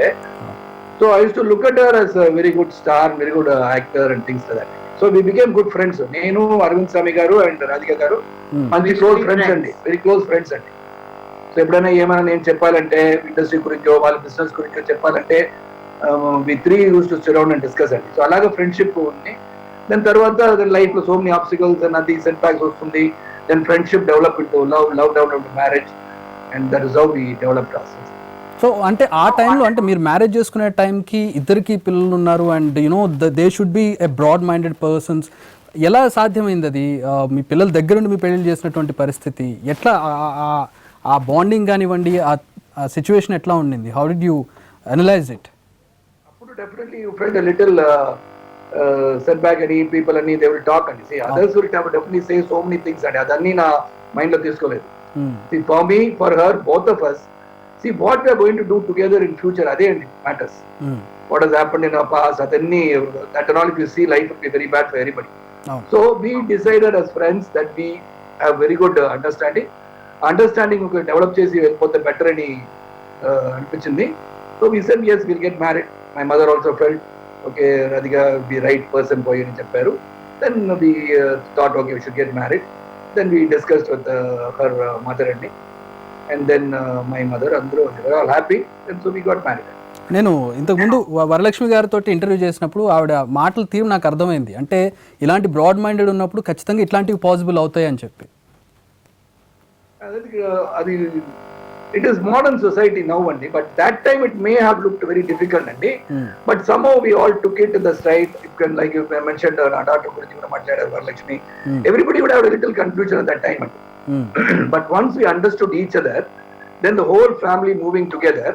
So I use to look at her as very good star, very good actor and things like that. So we became good friends. నేను, Arvind Swamy garu and Radhika garu మంచి close friends అండి, very close friends అండి. So ఎప్పుడైనా ఏమైనా నేను చెప్పాలంటే industry గురించో వాళ్ళ బిజినెస్ గురించో చెప్పాలంటే we three use to sit down and discuss అండి. సో అలాగే ఫ్రెండ్షిప్ ఉంది. దాని తర్వాత లైఫ్ లో సో మెనీ ఆబ్స్టికల్స్ అండ్ అది సెట్ బ్యాక్స్ వస్తుంది. Then friendship develop into love develop into marriage, and that is how we developed our. So అంటే ఆ టైంలో, అంటే మీరు మ్యారేజ్ చేసుకునే టైంకి ఇద్దరికి పిల్లలు ఉన్నారు, and you know they should be a broad minded persons. ఎలా సాధ్యమైంది అది? మీ పిల్లల దగ్గర నుండి మీ పెళ్లి చేసినటువంటి పరిస్థితి ఎట్లా, ఆ బాండింగ్ కానివ్వండి, ఆ సిచ్యువేషన్ ఎట్లా ఉండింది? How did you analyse it? అప్పుడు definitely you felt a little setback అని, పీపుల్ అని దే విల్ టాక్ అండి. Others will definitely say so many things అండి. అదన్నీ నా మైండ్ లో తీసుకోలేదు. For me, for her, both of us, see what we are going to do together in future, అదే అండి matters. What has happened in our past, అదన్నీ, that and all, if you see, life will be very bad for everybody. So we decided as friends that we have very good understanding ఒక develop చేసి వెళ్ళిపోతే better అని అనిపించింది. So we said yes, we'll get married. My mother also felt okay, Radhika will be right person for you అని చెప్పారు. Then we thought okay, we should get married. Then we discussed with her mother and then my mother, అందరూ were all happy, and so we got married. నేను ఇంతకుముందు వరలక్ష్మి గారితో interview చేసినప్పుడు ఆవిడ మాటల తీరు నాకు అర్థమైంది. అంటే ఇలాంటి బ్రాడ్ మైండెడ్ ఉన్నప్పుడు ఖచ్చితంగా ఇట్లాంటివి పాసిబుల్ అవుతాయి అని చెప్పి. అది it is modern society now అండి, but that time it may have looked very difficult అండి. But somehow we all took it in the stride. Like you mentioned, నా డాక్టర్ గురించి కూడా మాట్లాడారు Varalakshmi. Everybody would have a little confusion at that time. But once we understood each other, then the whole family moving together,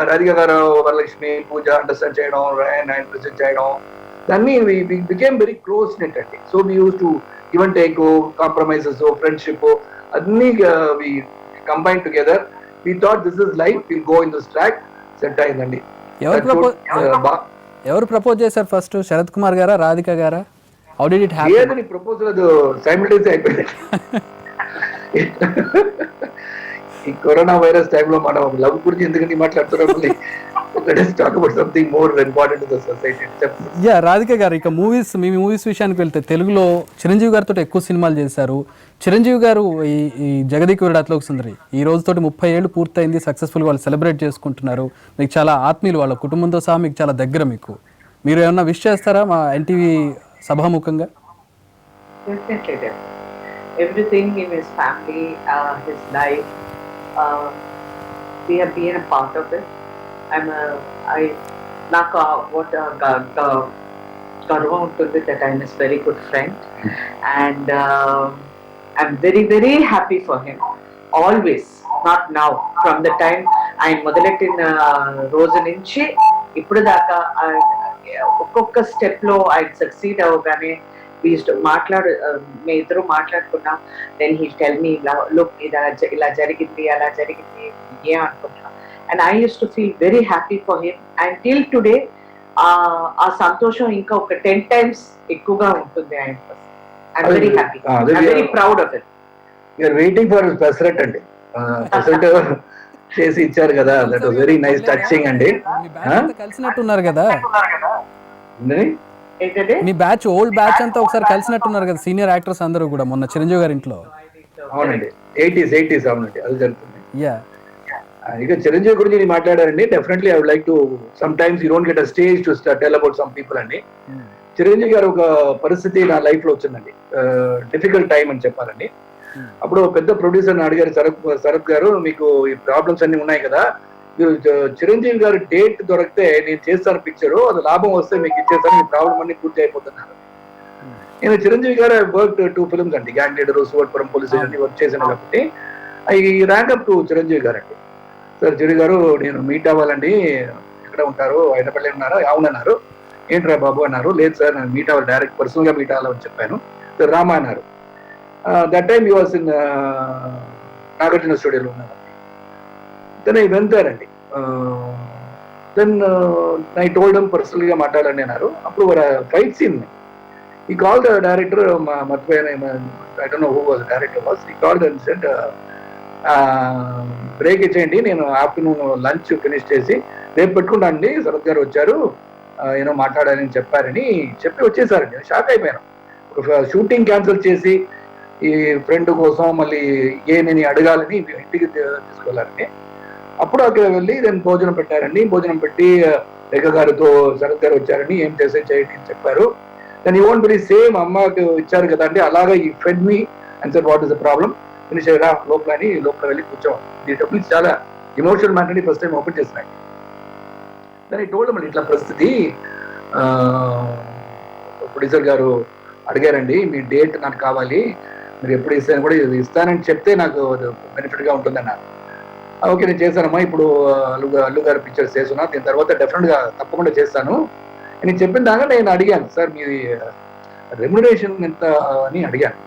Radhika garu, Varalakshmi, Pooja understand cheyadam, Ryan understand cheyadam, then we became very close knit. So we used to give and take, compromises, friendship, adni we combined together. We thought this is life, we'll go in this track, set ayindandi. ఎవరు propose చేశారు first, Sarath Kumar గారా, రాధిక గారా? How did it happen? ఏదని proposal అది simultaneous అయిపోయింది. ఈ corona virus టైంలో మనం లవ్ గురించి ఎందుకంటే మాట్లాడుతున్నాం. Talk about something more important to the society. Yeah, Radhika గారు, ఇక మీ మూవీస్ విషయానికి వెళ్తే తెలుగులో చిరంజీవి గారితో ఎక్కువ సినిమాలు చేశారు. చిరంజీవి గారు ఈ జగదేక వీరుడు అతిలోక సుందరి ఈ రోజుతోటి 30 ఏళ్ళు పూర్తయింది, సక్సెస్ఫుల్గా వాళ్ళు సెలబ్రేట్ చేసుకుంటున్నారు. మీకు చాలా ఆత్మీయులు, వాళ్ళ కుటుంబంతో సహా మీకు చాలా దగ్గర. మీరు ఏమన్నా విష్ చేస్తారా మా ఎన్టీవీ సభాముఖంగా? Definitely. Everything in his family, his life, we have been a part of it. నాకు what గర్వం ఉంటుంది that I'm his very good friend, and I'm very very happy for him always, not now, from the time ఆయన మొదలెట్టిన రోజు నుంచి ఇప్పుడు దాకా ఒక్కొక్క step లో ఆయన సక్సీడ్ అవ్వగానే మీ ఇద్దరు మాట్లాడుకున్నాం. Then he tell me look ఇలా జరిగింది అలా జరిగింది ఏమనుకుంటున్నాం. And I use to feel very happy for him. And till today ఆ సంతోషం ఇంకా ఒక 10 times ఎక్కువగా ఉంటుంది ఆయన. I'm very happy, I'm very proud of it. You're waiting for pesarattu అండి. పెసరెట్ చేసి ఇచ్చారు కదా, that was very nice touching అండి. కలిసినట్టున్నారు కదా ఏంటంటే మీ బ్యాచ్, ఓల్డ్ బ్యాచ్ అంతా ఒకసారి కలిసినట్టున్నారు కదా, సీనియర్ యాక్టర్స్ అందరూ కూడా మొన్న చిరంజీవి గారి ఇంట్లో. అవునండి, 80s అవునండి, అది జరుగుతుంది. యా, ఇక చిరంజీవి గురించి మాట్లాడారండి. Definitely I would like to sometimes you don't get a stage to tell about some people అండి. చిరంజీవి గారు ఒక పరిస్థితి నా లైఫ్ లో వచ్చిందండి, డిఫికల్ట్ టైం అని చెప్పాలండి. అప్పుడు పెద్ద ప్రొడ్యూసర్ అడిగారు, శరత్ గారు మీకు ఈ ప్రాబ్లమ్స్ అన్ని ఉన్నాయి కదా, మీరు చిరంజీవి గారు డేట్ దొరికితే నేను చేస్తాను పిక్చర్, అది లాభం వస్తే మీకు ఇచ్చేస్తాను, మీ ప్రాబ్లం అన్ని పూర్తి అయిపోతున్నారు. నేను చిరంజీవి గారు వర్క్ 2 films అండి, Gang Leader, Stuartpuram Police Station work చేశాను కాబట్టి I rank up to Chiranjeevi garu అండి. సార్ చిరంజీవి గారు నేను మీట్ అవ్వాలండి, ఎక్కడ ఉంటారు, హైదరాబాద్లో ఉన్నారా? అవునన్నారు. ఏంట్రా బాబు అన్నారు. లేదు సార్ నేను మీట్ అవ్వాలి, డైరెక్ట్ పర్సనల్ గా మీట్ అవ్వాలని చెప్పాను. సార్ రామా అన్నారు. That time you was in Nagarjuna స్టూడియోలో ఉన్నారు. దెన్ ఐ వెంట్ దేర్ అండి. Then I told him personal గా మాట్లాడండి అన్నారు. అప్పుడు fight scene he call the director, మర్చిపోయాను, I don't know who was director was. He call and said break ఇచ్చేయండి, నేను ఆఫ్టర్నూన్ లంచ్ ఫినిష్ చేసి రేపు పెట్టుకుంటాను అండి, శరత్ గారు వచ్చారు ఏమో మాట్లాడాలని చెప్పారని చెప్పి వచ్చేసారండి. షాక్ అయిపోయాను. షూటింగ్ క్యాన్సిల్ చేసి ఈ ఫ్రెండ్ కోసం మళ్ళీ నేను అడగాలని ఇంటికి తీసుకెళ్ళారండి. అప్పుడు అక్కడ వెళ్ళి నేను భోజనం పెట్టారండి. భోజనం పెట్టి రేఖ గారితో శరత్ గారు వచ్చారని, ఏం చేసే చేయండి అని చెప్పారు. దాని యూ వాంట్ వెరీ సేమ్ అమ్మకి ఇచ్చారు కదా అంటే అలాగా ఈ fed me and sir what is the problem finish అయ్యారా లోపల అని లోపల వెళ్ళి కూర్చోవాలి. దీంట్లో చాలా emotional matter first time open చేసినాయి. దాన్ని టోల్డ్ మళ్ళీ ఇట్లా పరిస్థితి, ప్రొడ్యూసర్ గారు అడిగారండి మీ డేట్ నాకు కావాలి, మీరు ఎప్పుడు ఇస్తాను కూడా ఇస్తానని చెప్తే నాకు బెనిఫిట్ గా ఉంటుంది అన్నారు. ఓకే నేను చేశానమ్మా, ఇప్పుడు అల్లు గారు పిక్చర్స్ చేస్తున్నా, దీని తర్వాత డెఫినెట్ గా తప్పకుండా చేస్తాను నేను చెప్పిన దాకా నేను అడిగాను, సార్ మీ రెమ్యునరేషన్ ఎంత అని అడిగాను.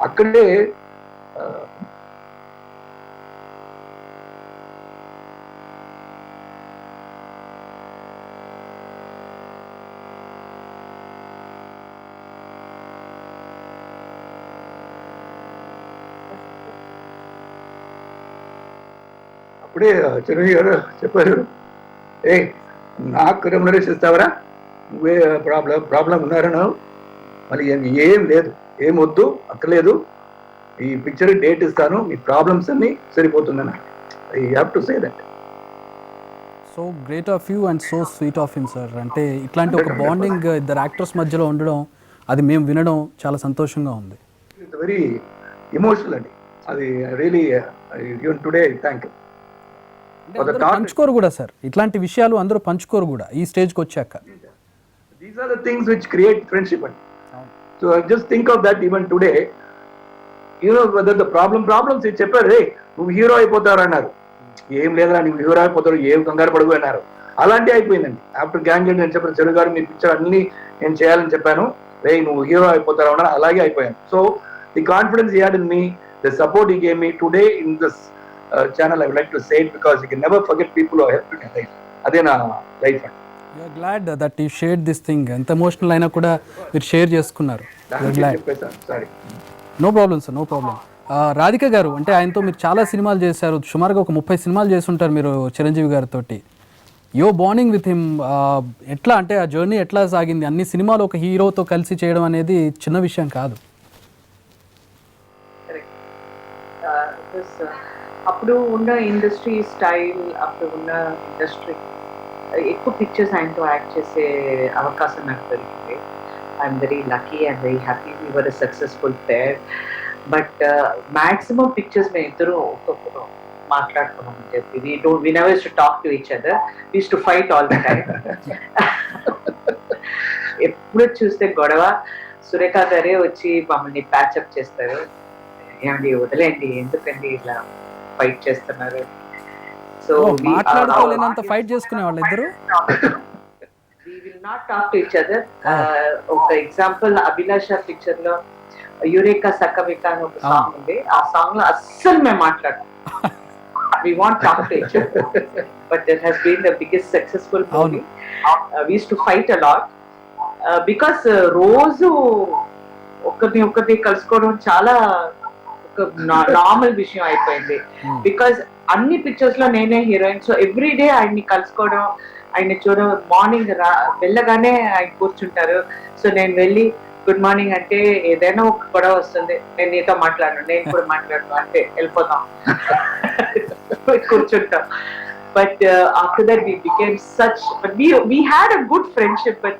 అక్కడే అప్పుడే చిరంజీవి గారు చెప్పారు, ఏ నాకు రెమ్యునరేషన్ ఇస్తావరా, నువ్వే ప్రాబ్లం ఉన్నారన్నావు, మళ్ళీ ఏం లేదు, ఏం వద్దు అక్కర్లేదు, ఈ పిక్చర్ డేట్ ఇస్తాను, మీ ప్రాబ్లమ్స్ అన్ని సరిపోతుందన్న. I have to say that. So great of you and so sweet of him sir. అంటే ఇట్లాంటి ఒక బాండింగ్ ఇద్దరు యాక్టర్స్ మధ్యలో ఉండడం, అది మేము వినడం చాలా సంతోషంగా ఉంది. ఇట్స్ వెరీ ఎమోషనల్ అండి, అది really even today thank you. పంచుకోరు కూడా సార్, ఇట్లాంటి విషయాలు అందరూ పంచుకోరు కూడా ఈ స్టేజ్కి వచ్చాక. These are the things which create friendship. So I just think of that even today. You know whether the problems చెప్పారు, నువ్వు హీరో అయిపోతారు అన్నారు, ఏం లేదురా నువ్వు హీరో అయిపోతారు, ఏం కంగారు పడుగు అన్నారు. అలాంటి అయిపోయిందండి. ఆఫ్టర్ గ్యాంగ్ లీడర్ నేను చెప్పాను, చెరువు గారు మీ పిక్చర్ అన్ని నేను చేయాలని చెప్పాను, నువ్వు హీరో అయిపోతారు అన్నారు, అలాగే అయిపోయాను. So the confidence he had in me, the support he gave me today in this channel, I would like to say it because you can never forget people who helped in your life. అదే నా life అండి. Glad that you share this thing. ఎంత emotional అయినా కూడా మీరు share చేసుకున్నారు. Glad. Sorry. No problem sir, no problem. Radhika గారు, అంటే ఆయనతో మీరు చాలా సినిమాలు చేశారు, సుమారుగా ఒక 30 సినిమాలు చేసి ఉంటారు మీరు చిరంజీవి గారితో. యో బాండింగ్ విత్ హిమ్ ఎట్లా, అంటే ఆ జర్నీ ఎట్లా సాగింది? అన్ని సినిమాలు ఒక హీరోతో కలిసి చేయడం అనేది చిన్న విషయం కాదు. అప్పుడు ఉన్న ఇండస్ట్రీ స్టైల్, అప్పుడు ఉన్న ఇండస్ట్రీ ఎక్కువ పిక్చర్స్ ఆయనతో యాక్ట్ చేసే అవకాశం నాకు దొరికింది. I'm very lucky and very happy. We were a successful pair. But maximum pictures మేము ఇద్దరు ఒక్కొక్కరు మాట్లాడుకున్నాం అని చెప్పి. we never used to talk to each other. We used to fight all the time. ఎప్పుడు చూస్తే గొడవ. సురేఖ గారే వచ్చి మమ్మల్ని ప్యాచప్ చేస్తారు. ఏమండి వదిలేండి, ఎందుకండి ఇలా ఫైట్ చేస్తున్నారు. సో మాట్లాడుకోలేనంత ఫైట్ చేసుకునే వాళ్ళు ఇద్దరు. we will not talk to each other. ఒక ఎగ్జాంపుల్, అభిలాష పిక్చర్ లో యురేకా సక్కవిక అని ఒక సాంగ్ ఉంది. ఆ సాంగ్ లో అస్సలు మేము మాట్లాడాం. we won't talk to each other, but it has been the biggest successful movie. We used to fight a lot because రోజు ఒకరిని కలుసుకోవడం చాలా ఒక నార్మల్ విషయం అయిపోయింది. బికాస్ అన్ని పిక్చర్స్ లో నేనే హీరోయిన్. సో ఎవ్రీ డే ఆయన్ని కలుసుకోవడం, ఆయన చూడడం. మార్నింగ్ వెళ్ళగానే ఆయన కూర్చుంటారు. సో నేను వెళ్ళి గుడ్ మార్నింగ్ అంటే ఏదైనా ఒక గొడవ వస్తుంది, నేను నీతో మాట్లాడను, నేను కూడా మాట్లాడను అంటే వెళ్ళిపోతాం, కూర్చుంటాం. But after that we became such, we had a good friendship. But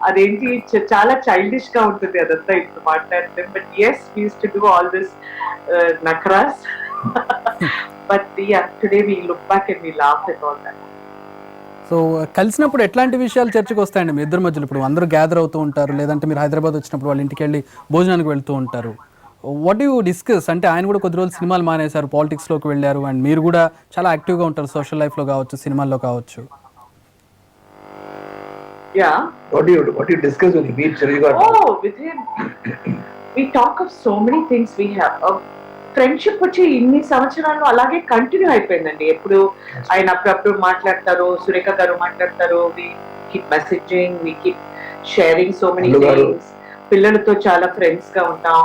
అదేంటి చాలా చైల్డిష్ గా ఉంటుంది అదంతా ఇప్పుడు మాట్లాడితే. But yes, we use to do all this nakhras. But today we look back and we laugh at all that. So కలిసినప్పుడు ఎట్లాంటి విషయాలు చర్చకు వస్తాయండి మీ ఇద్దరి మధ్యలో? ఇప్పుడు అందరూ గ్యాదర్ అవుతూ ఉంటారు, లేదంటే మీరు హైదరాబాద్ వచ్చినప్పుడు వాళ్ళ ఇంటికి వెళ్ళి భోజనానికి వెళ్తూ ఉంటారు. What you discuss? అంటే ఆయన కూడా కొద్ది రోజులు సినిమాలు మానేశారు, పాలిటిక్స్లోకి వెళ్ళారు, అండ్ మీరు కూడా చాలా యాక్టివ్గా ఉంటారు సోషల్ లైఫ్లో కావచ్చు, సినిమాల్లో కావచ్చు. Yeah. What do you discuss when you meet Chiranjeevi? Oh, with him, we talk of so many things. We have friendship వచ్చి ఇన్ని సంవత్సరాలు అలాగే కంటిన్యూ అయిపోయిందండి. ఎప్పుడు ఆయన అప్పుడప్పుడు మాట్లాడతారు, సురేఖ గారు మాట్లాడతారు. We keep messaging, we keep sharing so many things. పిల్లలతో చాలా ఫ్రెండ్స్ గా ఉంటాం.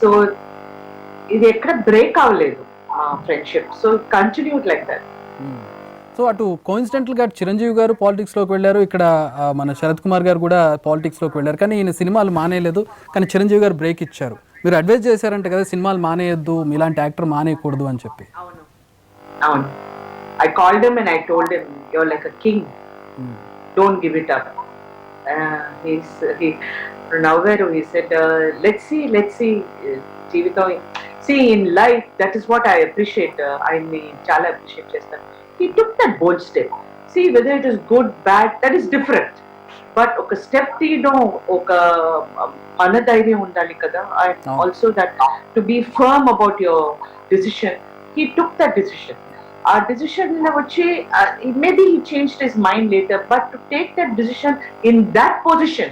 సో ఇది ఎక్కడ బ్రేక్ అవ్వలేదు friendship. So continued like that. So అటు కోయిన్సిడెంటల్గా చిరంజీవి గారు పాలిటిక్స్లోకి వెళ్ళారు, ఇక్కడ మన శరత్ కుమార్ గారు కూడా పాలిటిక్స్లోకి వెళ్ళారు. కానీ ఈయన సినిమాలు మానేయలేదు, కానీ చిరంజీవి గారు బ్రేక్ ఇచ్చారు. మీరు అడ్వైజ్ చేశారంటే కదా సినిమాలు మానేయొద్దు, మీలాంటి యాక్టర్ మానేయకూడదు అని చెప్పి. అవును అవును. I called him and I told him you are like a king, don't give it up. he nowhere he said let's see జీవితం, see in life, that is what I appreciate. I చాలా appreciate చేస్తాను. He took that bold step. See, whether it is good, bad, that is different. But ఒక step తీయడం, ఒక మన ధైర్యం ఉండాలి కదా. And also that to be firm about your decision. He took that decision. ఆ decision వచ్చి maybe he changed his mind later, but to take that decision in that position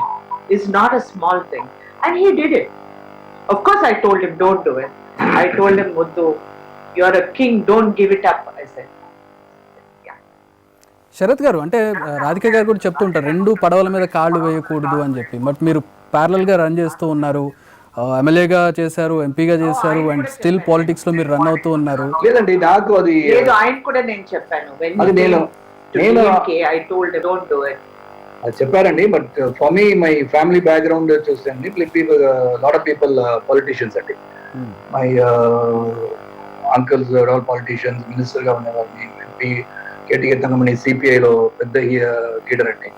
is not a small thing. And he did it. Of course I told him don't do it. I told him Muddu, you are a king, don't give it up, I said. Sarath గారు, అంటే రాధిక గారు కూడా చెప్తూ ఉంటారు రెండు పడవల మీద కాళ్ళు వేయకూడదు అని చెప్పి. బట్ మీరు ప్యారలల్గా రన్ చేస్తూ ఉన్నారు, ఎమ్మెల్యేగా చేశారు, ఎంపీగా చేశారు, అండ్ స్టిల్ పాలిటిక్స్ లో మీరు రన్ అవుతూ ఉన్నారు. లేదండి, నాకు అది లేదు, ఆయన కూడా నేను చెప్పాను. అది నేను I told him don't do it. అది చెప్పారండి. But for me my family background చూస్తే people, lot of people politicians అండి. My uncles all politicians, minister గా ఉండేవారిని. ఎంపీ కేటీకే తంగమణి సిపిఐలో పెద్ద లీడర్ అండి.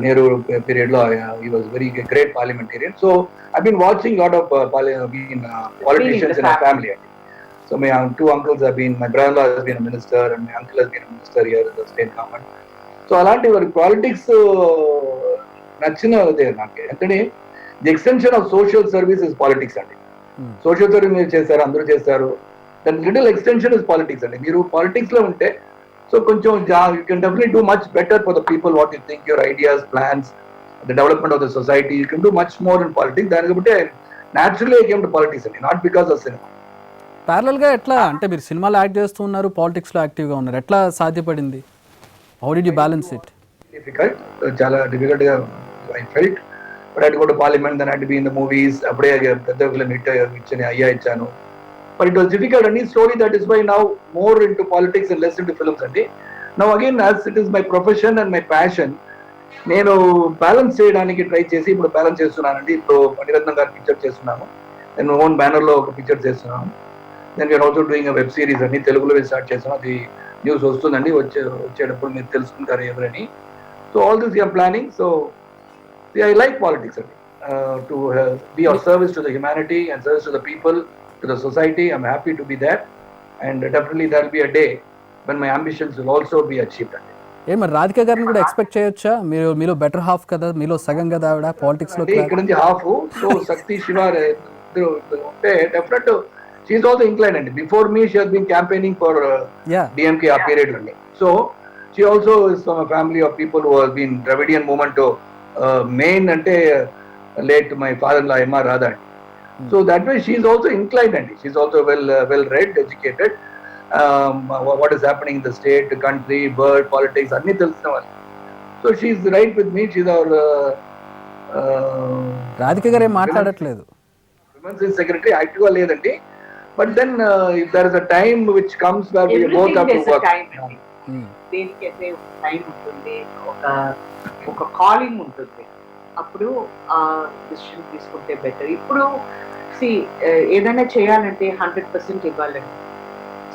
నెహ్రూ పీరియడ్ లో he was very great parliamentarian. So I been watching lot of politicians in our family. So my two uncles have been, my brother-in-law has been a minister and my uncle has been a minister here in the state government. So అలాంటి politics నచ్చినదే నాకు. ఎందుకంటే the extension of social service is politics అండి. Social service మీరు చేస్తారు, అందరూ చేస్తారు. దాని little extension is politics అండి. మీరు పాలిటిక్స్ లో ఉంటే సో కొంచెం you can definitely do much better for the people, what you think, your ideas, plans, the development of the society. You can do much more in politics. దాని కాబట్టి naturally I came to politics అండి, not because of cinema. ప్యారలల్గా ఎట్లా, అంటే మీరు సినిమాలో act చేస్తూ ఉన్నారు, పాలిటిక్స్లో యాక్టివ్గా ఉన్నారు, ఎట్లా సాధ్యపడింది? How did you balance it? difficult. చాలా difficult గా I felt. But I had to go to parliament, then I had to be in the movies. అప్పుడే పెద్ద ఫిల్మ్ హిట్ ఇచ్చాను, అయ్యా ఇచ్చాను. But it was difficult and slowly that is why now more into politics and less into films అండి. Now again as it is my profession and my passion, నేను balance చేయడానికి try చేసి ఇప్పుడు balance చేస్తున్నానండి. ఇప్పుడు మణిరత్నం గారి పిక్చర్ చేస్తున్నాను, నేను ఓన్ బ్యానర్లో ఒక పిక్చర్ చేస్తున్నాను. Then we're also doing web series అండి, తెలుగులో స్టార్ట్ చేసాం. అది న్యూస్ వస్తుందండి, వచ్చేటప్పుడు మీరు తెలుసుకుంటారు ఎవరని. So all this you're planning. So I like politics అండి, to be of service to the humanity and service to the people, to the society. I'm happy to be that and definitely that will be a day when my ambitions will also be achieved అండి. మరి రాధిక గారిని కూడా expect చేయొచ్చా? మీలో better half కదా, మీలో సగం కదా ఆవిడ పాలిటిక్స్ లో. ఇక్కడ నుంచి హాఫ్. సో శక్తి శివ ఉంటే డెఫినెట్ షీఈస్ ఆల్సో ఇంక్లైన్ అండి. Before me she has been campaigning for DMK ఆ పీరియడ్ అండి. So she also is from a family of people who has been Dravidian movement main అంటే late my father law MR Radha అండి. So that way she is also incline అండి. She is also well read, educated. What is happening in the state, the country, world, politics, అన్ని తెలిసిన వాళ్ళు. So she is right with me. She is our Radhika garu ఏం మాట్లాడట్లేదు, women's secretary యాక్టివ్గా లేదండి. But then if there is a time which comes where we both have to work. దేనికైతే time ఉంటుంది, ఒక కాలింగ్ ఉంటుంది, అప్పుడు ఆ డిసిషన్ తీసుకుంటే బెటర్. ఇప్పుడు ఏదైనా చేయాలంటే 100% ఇవ్వాలండి.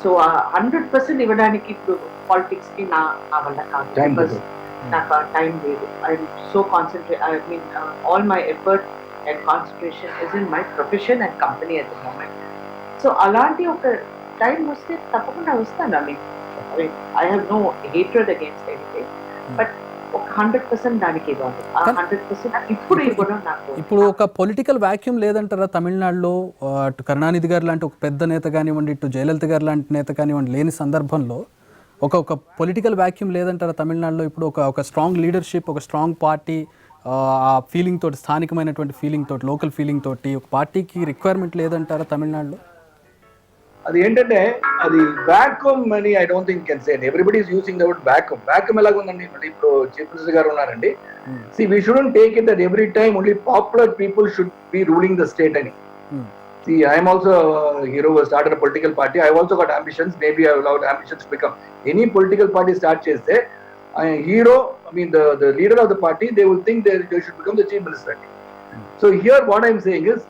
సో 100% ఇవ్వడానికి ఇప్పుడు పాలిటిక్స్ కి నా వల్ల కాదు, బికాస్ నాకు ఆ టైం లేదు. I'm so concentrate, I mean all my effort and concentration is in my profession and company at the moment. So అలాంటి ఒక టైం వస్తే తప్పకుండా వస్తాను. I have no hatred against anything, but ఒక 100% దానికి ఇవ్వాలి. ఆ 100% ఇప్పుడు ఇవ్వడం నాకు. ఇప్పుడు ఒక పొలిటికల్ వాక్యూమ్ లేదంటారా తమిళనాడులో? అటు కరుణానిధి గారు లాంటి ఒక పెద్ద నేత కానివ్వండి, ఇటు జయలలిత గారు లాంటి నేత కానివ్వండి, లేని సందర్భంలో ఒక పొలిటికల్ వాక్యూమ్ లేదంటారా తమిళనాడులో? ఇప్పుడు ఒక స్ట్రాంగ్ లీడర్షిప్, ఒక స్ట్రాంగ్ పార్టీ, ఆ ఫీలింగ్ తోటి, స్థానికమైనటువంటి ఫీలింగ్ తోటి, లోకల్ ఫీలింగ్ తోటి ఒక పార్టీకి రిక్వైర్మెంట్ లేదంటారా తమిళనాడులో? అది ఏంటంటే అది వ్యాక్యూమ్ అని I don't think can say. Everybody is using the word vacuum. Vacuum ఎలాగ ఉందండి? మళ్ళీ ఇప్పుడు చీఫ్ మినిస్టర్ గారు ఉన్నారండి. We shouldn't take it that every time only popular people should be ruling the state అని. I am also a hero who started a political party. I also got ambitions. Maybe I will have ambitions to become any political party start cheste. I am hero. I mean the leader of the party. They will think they should become the chief minister. So here what I am saying is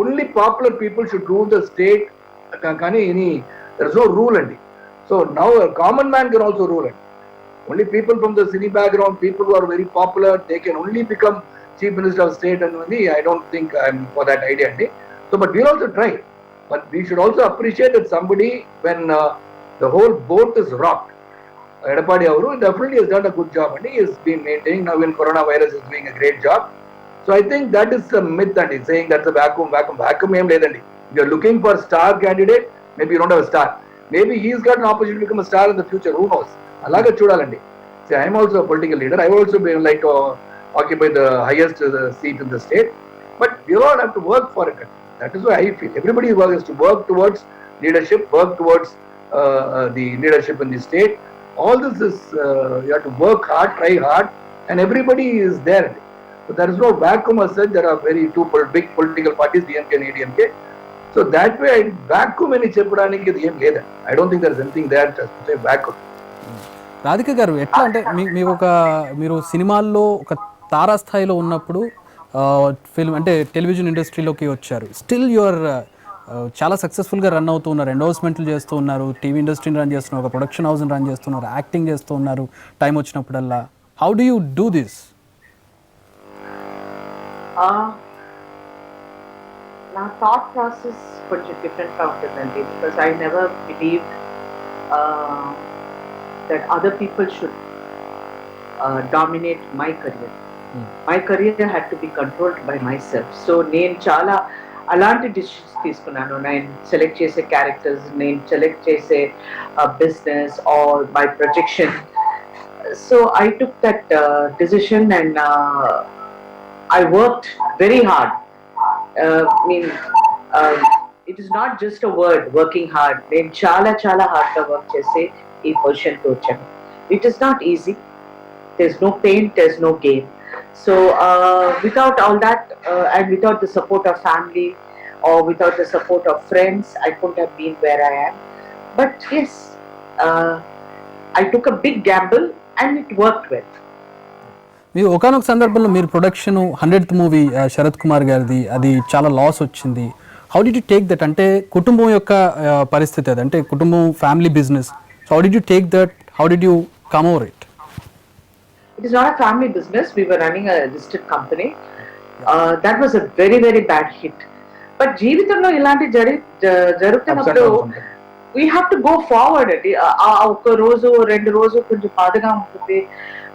only popular people should rule the state. Kani there is no rule andi. So now a common man can also rule it. Only people from the city background, people who are very popular, they can only become chief minister of state. And I don't think I am for that idea andi. So, but we'll also try. But we should also appreciate that somebody, when the whole boat is rocked, Edapadi Avuru definitely has done a good job and he has been maintaining. Now when coronavirus is doing a great job. So I think that is a myth and he's saying that's a vacuum em ledandi. If you are looking for a star candidate, maybe you don't have a star. Maybe he's got an opportunity to become a star in the future. Who knows? Alaga chudalandi. See, I am also a political leader. I also be like to occupy the highest seat in the state. But we all have to work for it. That is why I feel everybody has to work towards leadership, work towards the leadership in the state. All this is you have to work hard, try hard, and everybody is there. So there is no vacuum as such. There are two big political parties, DMK and ADMK. So that way, vacuum any చెప్పడానికి ఏం లేదు. I don't think there is anything there just to say vacuum. Radhika గారు ఎట్లా అంటే మీరు సినిమాల్లో ఒక తారాస్థాయిలో ఉన్నప్పుడు ఫిల్మ్ అంటే టెలివిజన్ ఇండస్ట్రీలోకి వచ్చారు. స్టిల్ యువర్ చాలా సక్సెస్ఫుల్గా రన్ అవుతూ ఉన్నారు, ఎండోర్స్మెంట్లు చేస్తూ ఉన్నారు, టీవీ ఇండస్ట్రీని రన్ చేస్తున్నారు, ఒక ప్రొడక్షన్ హౌస్ని రన్ చేస్తున్నారు, యాక్టింగ్ చేస్తూ ఉన్నారు టైం వచ్చినప్పుడల్లా. How do you do this? నా థాట్ ప్రాసెస్ కొంచెం డిఫరెంట్గా ఉంటుందండి. Because I never believe that other people should dominate my career. My career had to be controlled by myself. So నేను చాలా అలాంటి డిసిషన్స్ తీసుకున్నాను. నేను సెలెక్ట్ చేసే క్యారెక్టర్స్, నేను సెలెక్ట్ చేసే business are my projection. So I took that decision and I worked very hard. It is not just a word, working hard. నేను చాలా హార్డ్గా వర్క్ చేసి ఈ పొజిషన్కి వచ్చాను. It is not easy. there's no paint, there's no game. So without all that and without the support of family or without the support of friends, I couldn't have been where I am. But yes, I took a big gamble and it worked well. మీరు ఒకనొక సందర్భంలో మీరు production 100th movie Sarath Kumar గారిది, అది చాలా loss వచ్చింది. How did you take that? అంటే కుటుంబం యొక్క పరిస్థితి అది, అంటే కుటుంబం family business. So how did you take that? How did you come over it? It is not a family business. We were running a listed company. That was a very, very bad hit. But జీవితంలో ఇలాంటి జరుగుతున్నప్పుడు we have to go forward. ఒక రోజు 2 రోజు కొంచెం బాధగా ఉంటుంది.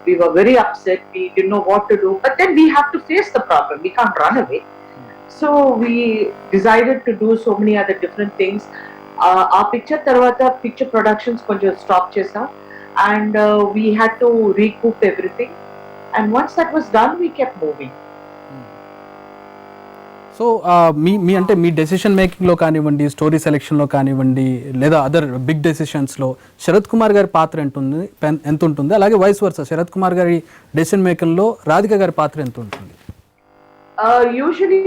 We were very upset. We didn't know what to do. But then we have to face the problem. We can't run away. So we decided to do so many other different things. Our picture tarvata picture productions konjam stop chesam, and we had to recoup everything. And once that was done, we kept moving. So మీ అంటే మీ decision మేకింగ్లో కానివ్వండి, story సెలెక్షన్లో కానివ్వండి, లేదా other big డెసిషన్స్లో శరత్ కుమార్ గారి పాత్ర ఎంత ఉంటుంది? అలాగే వైస్ వర్సా శరత్ కుమార్ గారి డెసిషన్ మేకింగ్లో రాధిక గారి పాత్ర ఎంత ఉంటుంది? Usually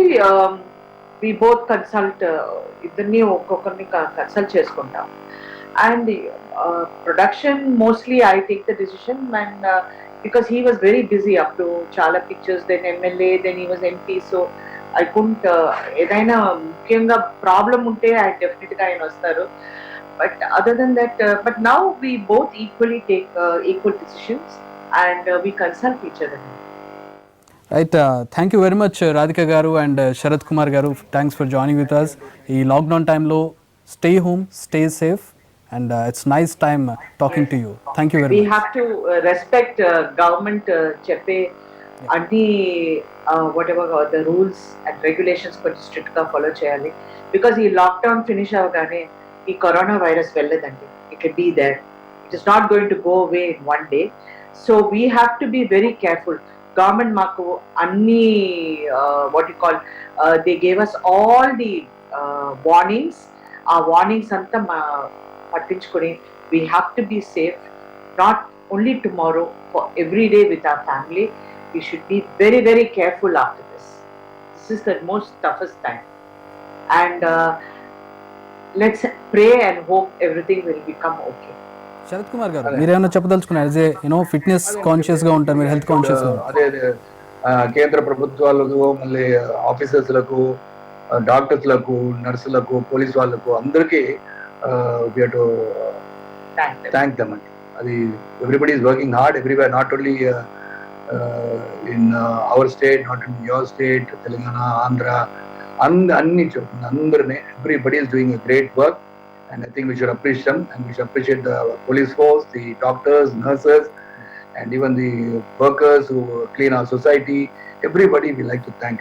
we both consult, ఇద్దరిని ఒక్కొక్కరిని కన్సల్ట్ చేసుకుంటాం. And production mostly I take the decision, and because he was very busy up to chala pictures, then MLA, then he was MP, so I couldn't ఏదైనా ముఖ్యంగా problem ఉంటే I definitely ఆయన వస్తారు. But other than that, but now we both equally take equal decisions, and we consult each other. Right, thank you very much Radhika గారు and Sarath Kumar గారు. Thanks for joining with us. ఈ lockdown టైంలో stay home, stay safe, and it's nice time talking to you. Thank you very much. We have to respect government cheppe anni whatever the rules and regulations కొంచెం strict గా follow చేయాలి. Because ఈ lockdown finish అవగానే ఈ corona virus వెళ్ళదండి. It will be there. It is not going to go away in one day. So we have to be very careful. Government మాకు అన్ని what you call they gave us all the warnings. ఆ warnings అంతా పట్టించుకొని we have to be safe, not only tomorrow, for every day with our family. We should be very, very careful after this. This is the most toughest time, and let's pray and hope everything will become okay. Sarath Kumar గారు, మీరు ఏమైనా చెప్పదలుచుకున్నారు? As a fitness conscious గా ఉంటారు మీరు, health conscious గా. అదే కేంద్ర ప్రభుత్వాలకు, మళ్ళీ ఆఫీసర్స్లకు, డాక్టర్స్లకు, నర్సులకు, పోలీస్ వాళ్ళకు అందరికీ we have to thank them. Adi everybody is working hard everywhere, not only in our state, not in your state, Telangana, Andhra, anni andarne everybody is doing a great work, and I think we should appreciate them, and we should appreciate the police force, the doctors, nurses, and even the workers who clean our society. Everybody we like to thank,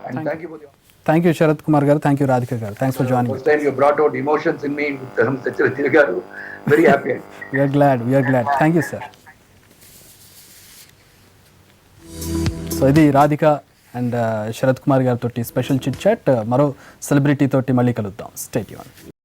and thank you for the. Thank you Sarath Kumar గారు. Thank you Radhika గారు. Thanks for joining. First time you brought out emotions in me with Sachirathi garu. Very happy. We are glad. Thank you, sir. So ఇది Radhika and Sarath Kumar గారితో special chit chat. మరో celebrity తోటి మళ్ళీ కలుద్దాం. Stay tune.